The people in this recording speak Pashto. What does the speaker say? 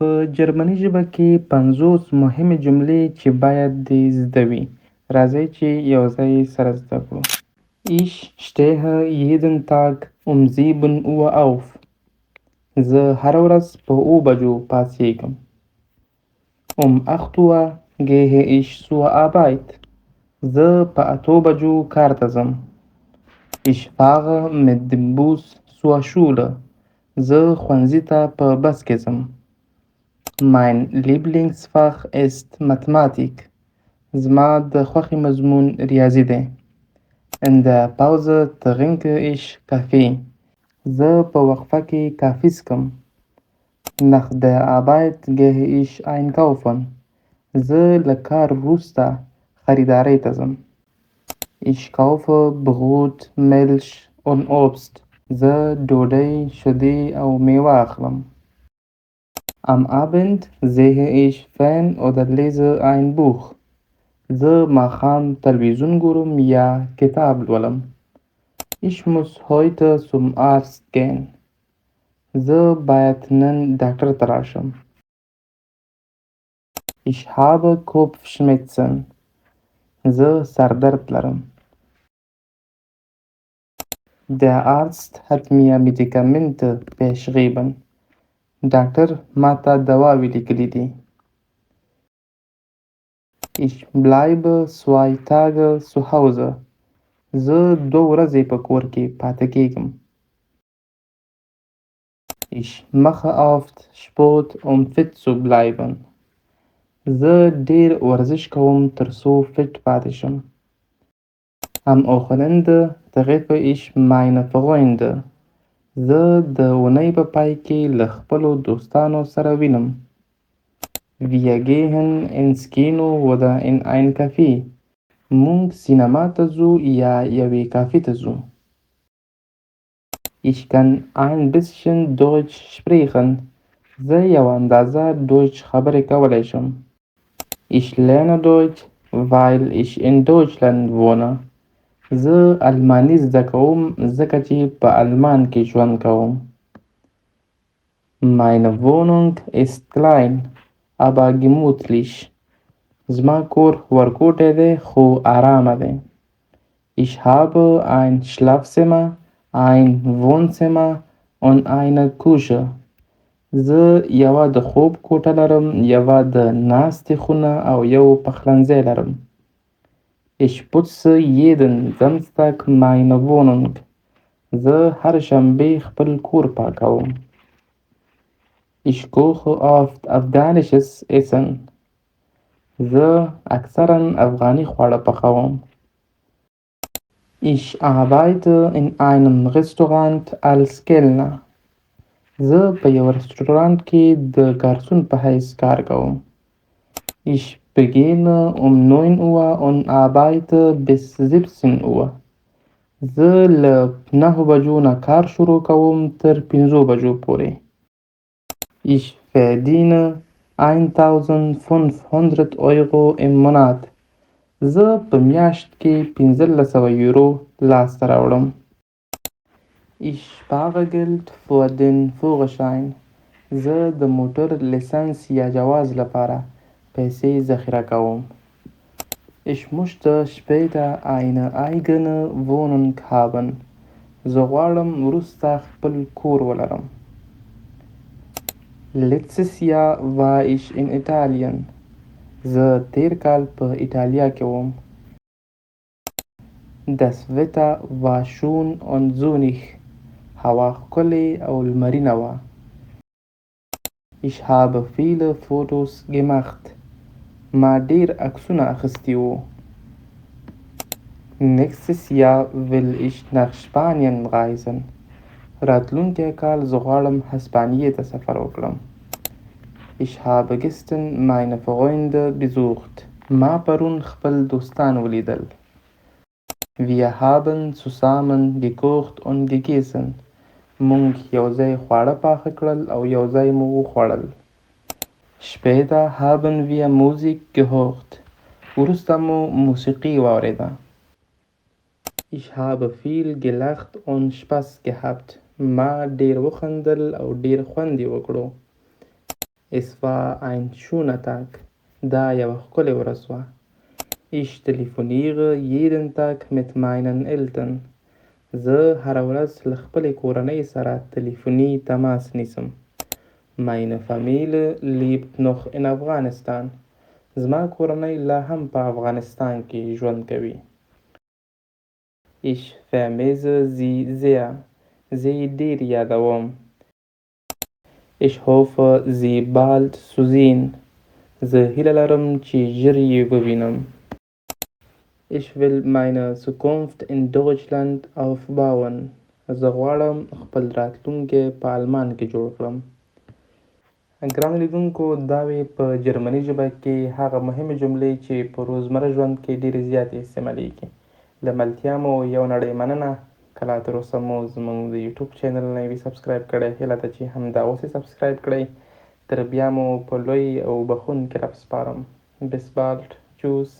په جرمني ژبه کې 50 مهمې جملې چې باید دې زده وي. راځئ چې یو ځای سره زده کړو. Ich stehe jeden Tag um 7 Uhr auf. زه هره ورځ په 7 بجو پاڅېږم. Um 8 Uhr gehe ich zur Arbeit. زه په 8 بجو کار ته ځم. Ich fahre mit dem Bus zur Schule. زه ښوونځي ته په بس کې ځم. Mein Lieblingsfach ist Mathematik. زما د خوښې مضمون ریاضي دی. In der Pause trinke ich Kaffee. زه په وقفه کې کافي څښم. Nach der Arbeit gehe ich einkaufen. زه له کار وروسته خریدارۍ ته ځم. Ich kaufe Brot, Milch und Obst. زه ډوډۍ، شیدې او میوه اخلم. Am Abend sehe ich Fern oder lese ein Buch. زه ماښام تلویزیون ګورم یا کتاب لولم. Ich muss heute zum Arzt gehen. زه باید نن ډاکټر ته راشم. Ich habe Kopfschmerzen. زه سردرد لرم. Der Arzt hat mir Medikamente verschrieben. ډاکټر ماته دواوې لیکلي دي. Ich bleibe 2 Tage zu Hause. زه 2 ورځې په کور کې پاتې کېږم. Ich mache oft Sport, um fit zu bleiben. زه ډېر ورزش کوم ترڅو فټ پاتې شم. Am Wochenende treffe ich meine Freunde. زه د اونۍ په پای کې له خپلو دوستانو سره وینم. Wir gehen ins Kino oder in ein Café. مونږ سینما ته ځو یا یوې کافې ته ځو. Ich kann ein bisschen Deutsch sprechen. زه یو اندازه ډویچ خبرې کولی شم. Ich lerne Deutsch, weil ich in Deutschland wohne. زه الماني زده کوم ځکه چې په المان کې ژوند کوم. Meine Wohnung ist klein, aber gemütlich. زما کور ورکوټی دی خو آرامه دی. Ich habe ein Schlafzimmer, ein Wohnzimmer und eine Küche. زه یوه د خوب کوټه لرم، یوه د ناستې خونه او یو پخلنځی لرم. Ich putze jeden Samstag meine Wohnung. زه هر شنبې خپل کور پاکوم. Ich koche oft afghanisches Essen. زه اکثرا افغاني خواړه پخوم. Ich arbeite in einem Restaurant als Kellner. زه په یو رستورانت کې د ګارسون په حیث کار کوم. Ich beginne um 9 Uhr und arbeite bis 17 Uhr. زه له 9 بجو نه کار شروع کوم تر 5 بجو پورې. Ich verdiene 1500 Euro im Monat. زه په میاشت کې 1500 یورو لاسته راوړم. Ich spare Geld für den Führerschein. زه د موټر لیسنس یا جواز لپاره پیسې ذخیره کوم. Ich möchte später eine eigene Wohnung haben. زه غواړم وروسته خپل کور ولرم. Letztes Jahr war ich in Italien. زه تیر کال په ایټالیا کې وم. Das Wetter war schön und sonnig. هوا ښکلې او لمرینه وه. Ich habe viele Fotos gemacht. ما ډیر عکسونه اخیستي وو. Nächstes Jahr will ich nach Spanien reisen. راتلونکی کال زه غواړم هسپانیې ته سفر وکړم. Ich habe gestern meine Freunde besucht. ما پرون خپل دوستان ولیدل. Wir haben zusammen gekocht und gegessen. مونږ یوځای خواړه پاخه کړل او یوځای مو وخوړل. Später haben wir Musik gehört. وروسته مو موسیقي واورېده. Ich habe viel gelacht und Spaß gehabt. ما ډیر وخندل او ډیر خوند یې وکړو. Es war ein schöner Tag. دا یوه ښکلې ورځ وه. Ich telefoniere jeden Tag mit meinen Eltern. زه هره ورځ له خپلې کورنۍ سره تلیفوني تماس نیسم. Meine Familie lebt noch in Afghanistan. زما کورنۍ لا هم په افغانستان کې ژوند کوي. Ich vermisse sie sehr. زه یې ډېر یادوم. Ich hoffe, sie bald zu sehen. زه هیله لرم چې ژر یې ووینم. Ich will meine Zukunft in Deutschland aufbauen. زه غواړم خپل راتلونکی په آلمان کې جوړ کړم. ګرانو لیدونکو، دا وې په جرمني ژبه کې هغه مهمې جملې چې په روزمره ژوند کې ډېرې زیاتې استعمالیږي. له ملتیا مو یو نړۍ مننه. که لا تر اوسه مو زموږ د یوټیوب چینل نه وي سبسکرایب کړی، هیله ده چې همدا اوس یې سبسکرایب کړئ. تر بیا مو په لوی او بخښونکي رب سپارم. Bis bald. Tschüss.